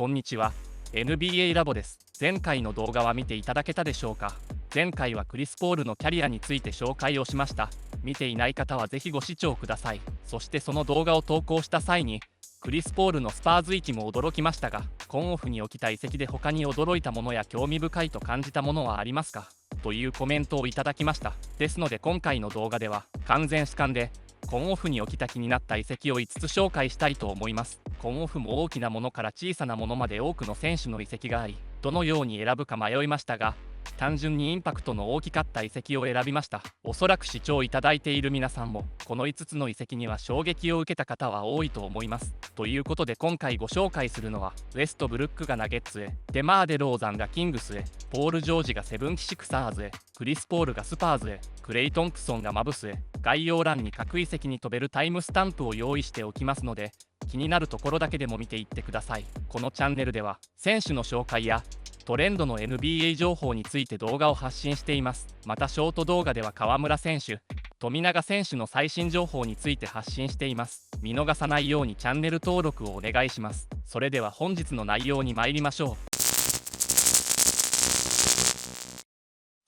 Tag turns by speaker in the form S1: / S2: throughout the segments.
S1: こんにちは。NBA ラボです。前回の動画は見ていただけたでしょうか。前回はクリス・ポールのキャリアについて紹介をしました。見ていない方はぜひご視聴ください。そしてその動画を投稿した際に、クリス・ポールのスパーズ域も驚きましたが、今オフに起きた移籍で他に驚いたものや興味深いと感じたものはありますかというコメントをいただきました。ですので今回の動画では完全主観で今オフに起きた気になった移籍を5つ紹介したいと思います。今オフも大きなものから小さなものまで多くの選手の移籍があり、どのように選ぶか迷いましたが、単純にインパクトの大きかった移籍を選びました。おそらく視聴いただいている皆さんもこの5つの移籍には衝撃を受けた方は多いと思います。ということで今回ご紹介するのは、ウェストブルックがナゲッツへ、デマー・デローザンがキングスへ、ポール・ジョージがセブンティシクサーズへ、クリス・ポールがスパーズへ、クレイ・トンプソンがマブスへ。概要欄に各移籍に飛べるタイムスタンプを用意しておきますので、気になるところだけでも見ていってください。このチャンネルでは選手の紹介やトレンドの NBA 情報について動画を発信しています。またショート動画では河村選手、富永選手の最新情報について発信しています。見逃さないようにチャンネル登録をお願いします。それでは本日の内容に参りましょう。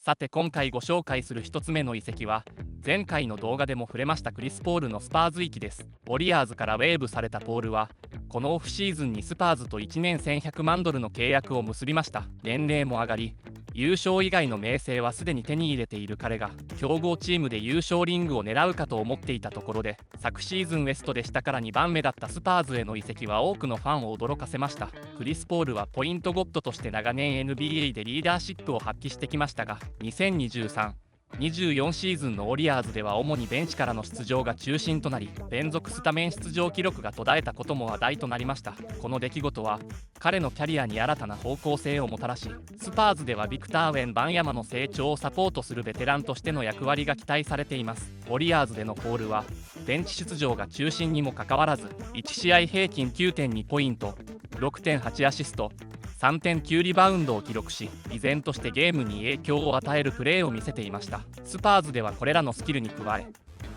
S1: さて今回ご紹介する1つ目の移籍は、前回の動画でも触れましたクリス・ポールのスパーズ域です。ウォリアーズからウェーブされたポールは、このオフシーズンにスパーズと1年1100万ドルの契約を結びました。年齢も上がり、優勝以外の名声はすでに手に入れている彼が強豪チームで優勝リングを狙うかと思っていたところで、昨シーズンウエストで下から2番目だったスパーズへの移籍は多くのファンを驚かせました。クリス・ポールはポイントゴッドとして長年 NBA でリーダーシップを発揮してきましたが、2023-24シーズンのウォリアーズでは主にベンチからの出場が中心となり、連続スタメン出場記録が途絶えたことも話題となりました。この出来事は彼のキャリアに新たな方向性をもたらし、スパーズではビクター・ウェンバンヤマの成長をサポートするベテランとしての役割が期待されています。ウォリアーズでのポールはベンチ出場が中心にもかかわらず、1試合平均 9.2 ポイント、6.8 アシスト、3.9 リバウンドを記録し、依然としてゲームに影響を与えるプレーを見せていました。スパーズではこれらのスキルに加え、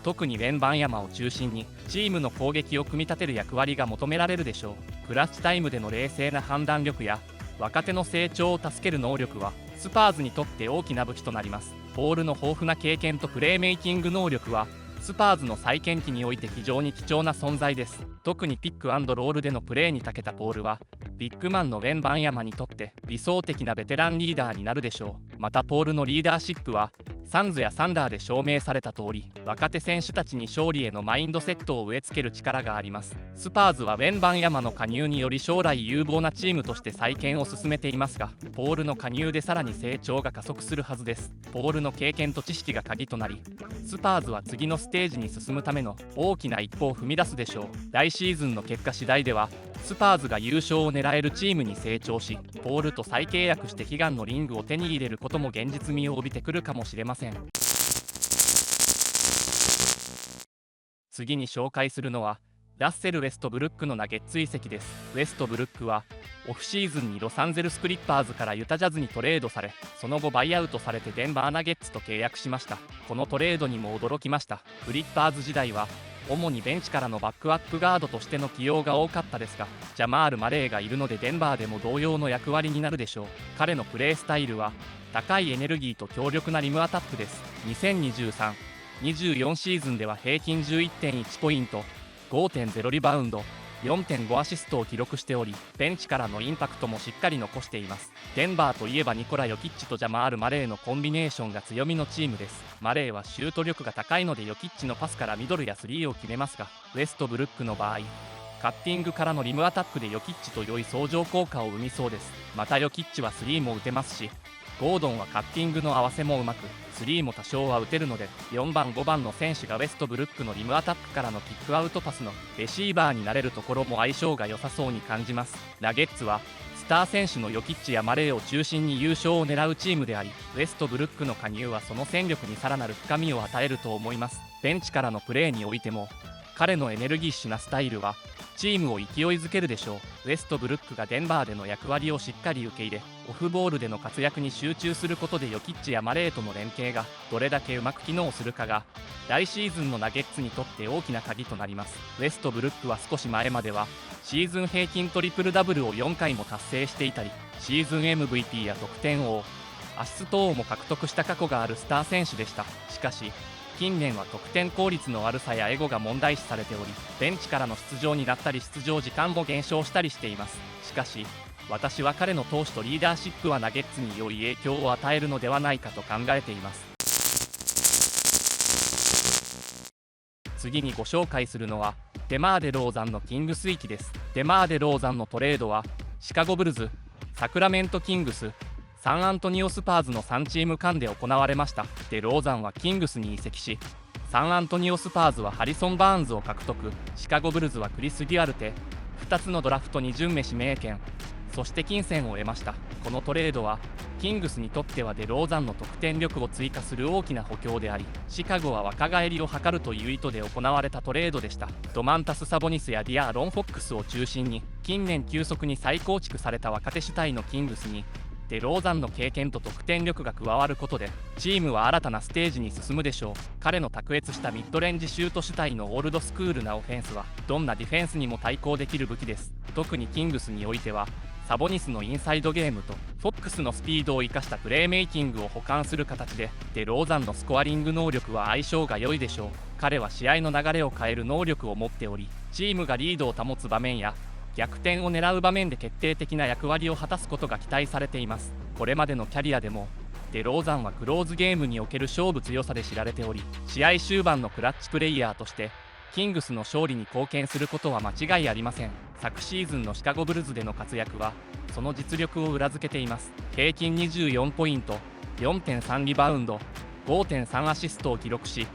S1: 特にウェンバンヤマを中心にチームの攻撃を組み立てる役割が求められるでしょう。クラッチタイムでの冷静な判断力や若手の成長を助ける能力はスパーズにとって大きな武器となります。ポールの豊富な経験とプレーメイキング能力はスパーズの再建期において非常に貴重な存在です。特にピック&ロールでのプレーに長けたポールはビッグマンのウェンバンヤマにとって理想的なベテランリーダーになるでしょう。またポールのリーダーシップはサンズやサンダーで証明された通り、若手選手たちに勝利へのマインドセットを植え付ける力があります。スパーズはウェンバンヤマの加入により将来有望なチームとして再建を進めていますが、ポールの加入でさらに成長が加速するはずです。ポールの経験と知識が鍵となり、スパーズは次のステージに進むための大きな一歩を踏み出すでしょう。来シーズンの結果次第ではスパーズが優勝を狙えるチームに成長し、ポールと再契約して悲願のリングを手に入れることも現実味を帯びてくるかもしれません。次に紹介するのはラッセル・ウェストブルックのナゲッツ移籍です。ウェストブルックはオフシーズンにロサンゼルス・クリッパーズからユタジャズにトレードされ、その後バイアウトされてデンバーナゲッツと契約しました。このトレードにも驚きました。クリッパーズ時代は主にベンチからのバックアップガードとしての起用が多かったですが、ジャマール・マレーがいるのでデンバーでも同様の役割になるでしょう。彼のプレースタイルは高いエネルギーと強力なリムアタックです。2023-24シーズンでは平均 11.1 ポイント、5.0 リバウンド、4.5 アシストを記録しており、ベンチからのインパクトもしっかり残しています。デンバーといえばニコラ・ヨキッチとジャマール・マレーのコンビネーションが強みのチームです。マレーはシュート力が高いのでヨキッチのパスからミドルやスリーを決めますが、ウェストブルックの場合、カッティングからのリムアタックでヨキッチと良い相乗効果を生みそうです。またヨキッチはスリーも打てますし、ゴードンはカッティングの合わせもうまく、スリーも多少は打てるので、4番5番の選手がウェストブルックのリムアタックからのキックアウトパスのレシーバーになれるところも相性が良さそうに感じます。ナゲッツはスター選手のヨキッチやマレーを中心に優勝を狙うチームであり、ウェストブルックの加入はその戦力にさらなる深みを与えると思います。ベンチからのプレーにおいても彼のエネルギッシュなスタイルはチームを勢いづけるでしょう。ウェストブルックがデンバーでの役割をしっかり受け入れ、オフボールでの活躍に集中することでヨキッチやマレーとの連携がどれだけうまく機能するかが来シーズンのナゲッツにとって大きな鍵となります。ウェストブルックは少し前まではシーズン平均トリプルダブルを4回も達成していたり、シーズン MVP や得点王、アシスト王も獲得した過去があるスター選手でした。しかし近年は得点効率の悪さやエゴが問題視されており、ベンチからの出場になったり出場時間も減少したりしています。しかし私は彼の闘志とリーダーシップはナゲッツに良い影響を与えるのではないかと考えています。次にご紹介するのはデマーデ・ローザンのキングス域です。デマーデ・ローザンのトレードはシカゴブルズ、サクラメント・キングス、サンアントニオスパーズの3チーム間で行われました。でローザンはキングスに移籍し、サンアントニオスパーズはハリソン・バーンズを獲得、シカゴブルズはクリス・デュアルテ、2つのドラフト2巡目指名権、そして金銭を得ました。このトレードはキングスにとってはデローザンの得点力を追加する大きな補強であり、シカゴは若返りを図るという意図で行われたトレードでした。ドマンタス・サボニスやディアーロン・フォックスを中心に近年急速に再構築された若手主体のキングスにデローザンの経験と得点力が加わることでチームは新たなステージに進むでしょう。彼の卓越したミッドレンジシュート主体のオールドスクールなオフェンスはどんなディフェンスにも対抗できる武器です。特にキングスにおいてはサボニスのインサイドゲームとフォックスのスピードを生かしたプレーメイキングを補完する形でデローザンのスコアリング能力は相性が良いでしょう。彼は試合の流れを変える能力を持っており、チームがリードを保つ場面や逆転を狙う場面で決定的な役割を果たすことが期待されています。これまでのキャリアでもデローザンはクローズゲームにおける勝負強さで知られており、試合終盤のクラッチプレイヤーとしてキングスの勝利に貢献することは間違いありません。昨シーズンのシカゴブルズでの活躍はその実力を裏付けています。平均24ポイント、4.3 リバウンド、5.3 アシストを記録し、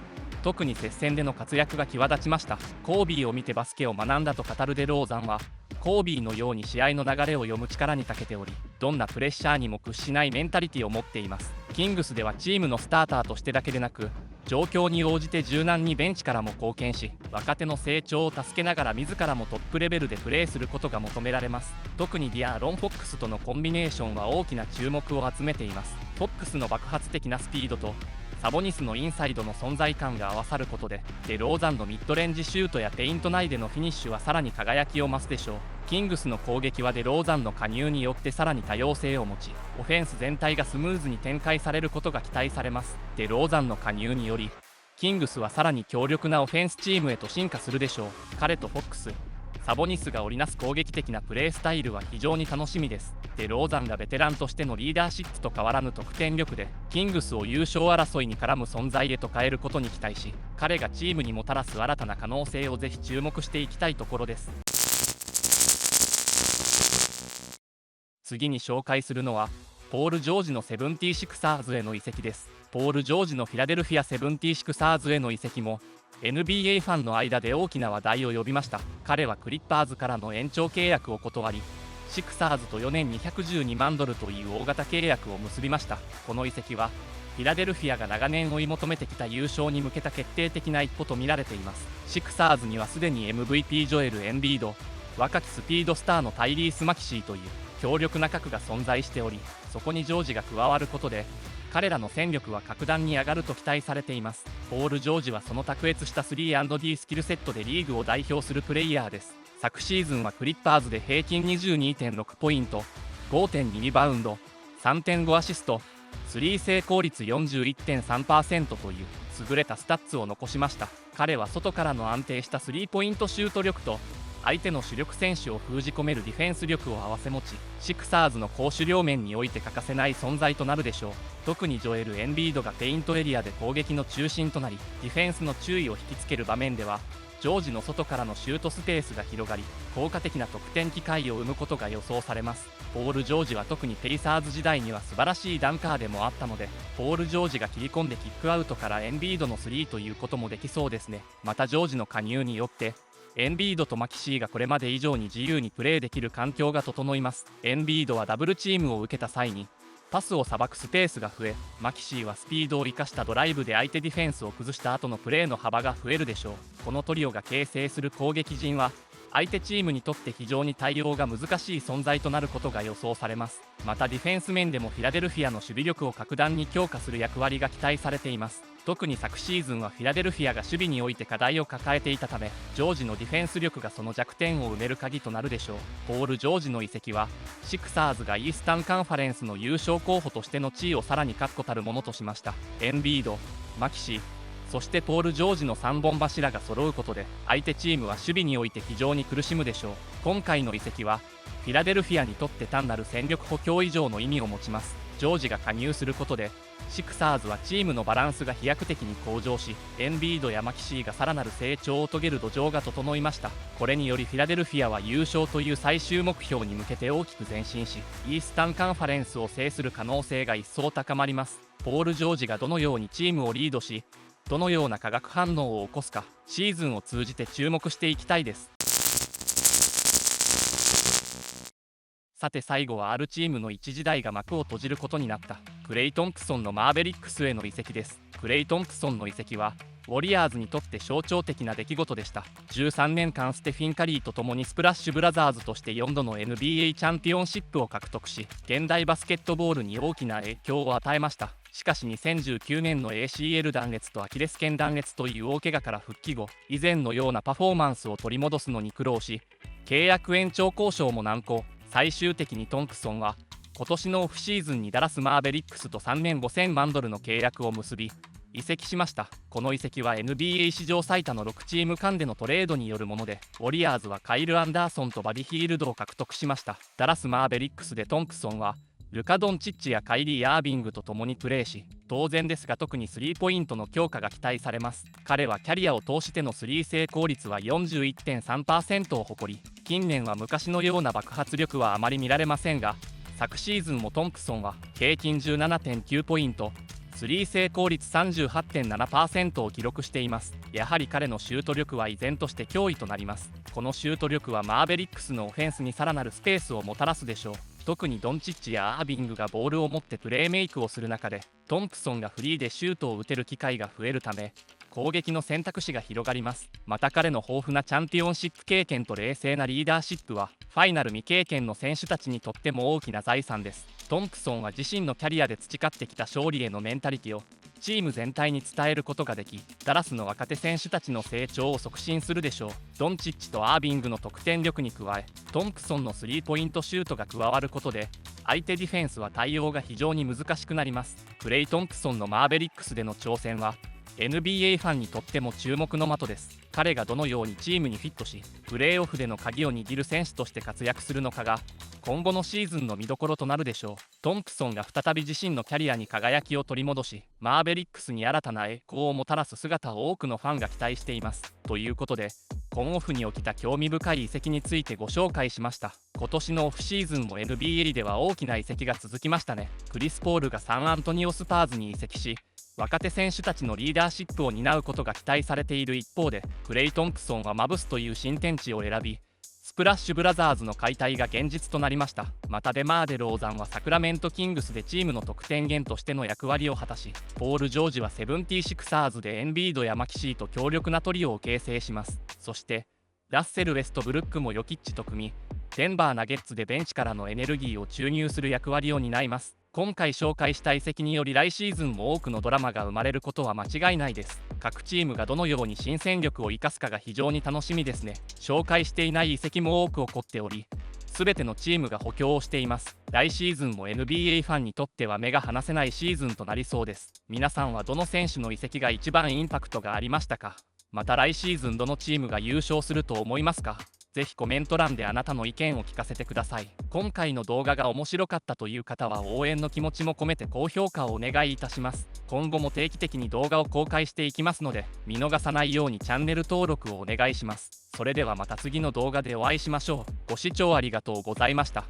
S1: 特に接戦での活躍が際立ちました。コービーを見てバスケを学んだと語るデローザンは、コービーのように試合の流れを読む力に長けており、どんなプレッシャーにも屈しないメンタリティを持っています。キングスではチームのスターターとしてだけでなく、状況に応じて柔軟にベンチからも貢献し、若手の成長を助けながら自らもトップレベルでプレーすることが求められます。特にディアーロン・フォックスとのコンビネーションは大きな注目を集めています。フォックスの爆発的なスピードとサボニスのインサイドの存在感が合わさることで、デローザンのミッドレンジシュートやペイント内でのフィニッシュはさらに輝きを増すでしょう。キングスの攻撃はデローザンの加入によってさらに多様性を持ち、オフェンス全体がスムーズに展開されることが期待されます。デローザンの加入によりキングスはさらに強力なオフェンスチームへと進化するでしょう。彼とフォックス、サボニスが織りなす攻撃的なプレースタイルは非常に楽しみです。デローザンがベテランとしてのリーダーシップと変わらぬ得点力でキングスを優勝争いに絡む存在へと変えることに期待し、彼がチームにもたらす新たな可能性をぜひ注目していきたいところです。次に紹介するのはポール・ジョージのセブンティシクサーズへの移籍です。ポール・ジョージのフィラデルフィア・セブンティシクサーズへの移籍も NBA ファンの間で大きな話題を呼びました。彼はクリッパーズからの延長契約を断り、シクサーズと4年212万ドルという大型契約を結びました。この移籍はフィラデルフィアが長年追い求めてきた優勝に向けた決定的な一歩と見られています。シクサーズにはすでに MVP ジョエル・エンビード、若きスピードスターのタイリース・マキシーという強力な核が存在しており、そこにジョージが加わることで彼らの戦力は格段に上がると期待されています。ポール・ジョージはその卓越した 3&D スキルセットでリーグを代表するプレイヤーです。昨シーズンはクリッパーズで平均 22.6 ポイント、5.2 リバウンド、3.5 アシスト、スリー成功率 41.3% という優れたスタッツを残しました。彼は外からの安定したスリーポイントシュート力と相手の主力選手を封じ込めるディフェンス力を併せ持ち、シクサーズの攻守両面において欠かせない存在となるでしょう。特にジョエル・エンビードがペイントエリアで攻撃の中心となり、ディフェンスの注意を引きつける場面ではジョージの外からのシュートスペースが広がり、効果的な得点機会を生むことが予想されます。ポール・ジョージは特にペイサーズ時代には素晴らしいダンカーでもあったので、ポール・ジョージが切り込んでキックアウトからエンビードのスリーということもできそうですね。またジョージの加入によってエンビードとマキシーがこれまで以上に自由にプレーできる環境が整います。エンビードはダブルチームを受けた際にパスをさばくスペースが増え、マキシーはスピードを生かしたドライブで相手ディフェンスを崩した後のプレーの幅が増えるでしょう。このトリオが形成する攻撃陣は相手チームにとって非常に対応が難しい存在となることが予想されます。またディフェンス面でもフィラデルフィアの守備力を格段に強化する役割が期待されています。特に昨シーズンはフィラデルフィアが守備において課題を抱えていたため、ジョージのディフェンス力がその弱点を埋める鍵となるでしょう。ポール・ジョージの移籍はシクサーズがイースタンカンファレンスの優勝候補としての地位をさらに確固たるものとしました。エンビード、マキシー、そしてポール・ジョージの3本柱が揃うことで、相手チームは守備において非常に苦しむでしょう。今回の移籍はフィラデルフィアにとって単なる戦力補強以上の意味を持ちます。ジョージが加入することでシクサーズはチームのバランスが飛躍的に向上し、エンビードやマキシーがさらなる成長を遂げる土壌が整いました。これによりフィラデルフィアは優勝という最終目標に向けて大きく前進し、イースタンカンファレンスを制する可能性が一層高まります。ポール・ジョージがどのようにチームをリードし、どのような化学反応を起こすか、シーズンを通じて注目していきたいです。さて最後はあるチームの一時代が幕を閉じることになったクレイ・トンプソンのマーベリックスへの移籍です。クレイ・トンプソンの移籍はウォリアーズにとって象徴的な出来事でした。13年間ステフィン・カリーと共にスプラッシュブラザーズとして4度の NBA チャンピオンシップを獲得し、現代バスケットボールに大きな影響を与えました。しかし2019年の ACL 断裂とアキレス腱断裂という大怪我から復帰後、以前のようなパフォーマンスを取り戻すのに苦労し、契約延長交渉も難航。最終的にトンプソンは今年のオフシーズンにダラス・マーベリックスと3年5000万ドルの契約を結び移籍しました。この移籍は NBA 史上最多の6チーム間でのトレードによるもので、ウォリアーズはカイル・アンダーソンとバディ・ヒールドを獲得しました。ダラス・マーベリックスでトンプソンはルカ・ドンチッチやカイリー・アービングと共にプレーし、当然ですが特にスリーポイントの強化が期待されます。彼はキャリアを通してのスリー成功率は 41.3% を誇り、近年は昔のような爆発力はあまり見られませんが、昨シーズンもトンプソンは平均 17.9 ポイント、スリー成功率 38.7% を記録しています。やはり彼のシュート力は依然として脅威となります。このシュート力はマーベリックスのオフェンスにさらなるスペースをもたらすでしょう。特にドンチッチやアービングがボールを持ってプレーメイクをする中で、トンプソンがフリーでシュートを打てる機会が増えるため、攻撃の選択肢が広がります。また彼の豊富なチャンピオンシップ経験と冷静なリーダーシップはファイナル未経験の選手たちにとっても大きな財産です。トンプソンは自身のキャリアで培ってきた勝利へのメンタリティをチーム全体に伝えることができ、ダラスの若手選手たちの成長を促進するでしょう。ドンチッチとアービングの得点力に加え、トンプソンのスリーポイントシュートが加わることで、相手ディフェンスは対応が非常に難しくなります。クレイ・トンプソンのマーベリックスでの挑戦はNBA ファンにとっても注目の的です。彼がどのようにチームにフィットし、プレーオフでの鍵を握る選手として活躍するのかが今後のシーズンの見どころとなるでしょう。トンプソンが再び自身のキャリアに輝きを取り戻し、マーベリックスに新たな栄光をもたらす姿を多くのファンが期待しています。ということで、今オフに起きた興味深い移籍についてご紹介しました。今年のオフシーズンも NBA では大きな移籍が続きましたね。クリス・ポールがサンアントニオスパーズに移籍し、若手選手たちのリーダーシップを担うことが期待されている一方で、クレイ・トンプソンはマブスという新天地を選び、スプラッシュブラザーズの解体が現実となりました。またデマー・デローザンはサクラメント・キングスでチームの得点源としての役割を果たし、ポール・ジョージはセブンティシクサーズでエンビードやマキシーと強力なトリオを形成します。そしてラッセル・ウェストブルックもヨキッチと組み、デンバー・ナゲッツでベンチからのエネルギーを注入する役割を担います。今回紹介した移籍により来シーズンも多くのドラマが生まれることは間違いないです。各チームがどのように新戦力を生かすかが非常に楽しみですね。紹介していない移籍も多く起こっており、全てのチームが補強をしています。来シーズンも NBA ファンにとっては目が離せないシーズンとなりそうです。皆さんはどの選手の移籍が一番インパクトがありましたか？また来シーズンどのチームが優勝すると思いますか？ぜひコメント欄であなたの意見を聞かせてください。今回の動画が面白かったという方は応援の気持ちも込めて高評価をお願いいたします。今後も定期的に動画を公開していきますので、見逃さないようにチャンネル登録をお願いします。それではまた次の動画でお会いしましょう。ご視聴ありがとうございました。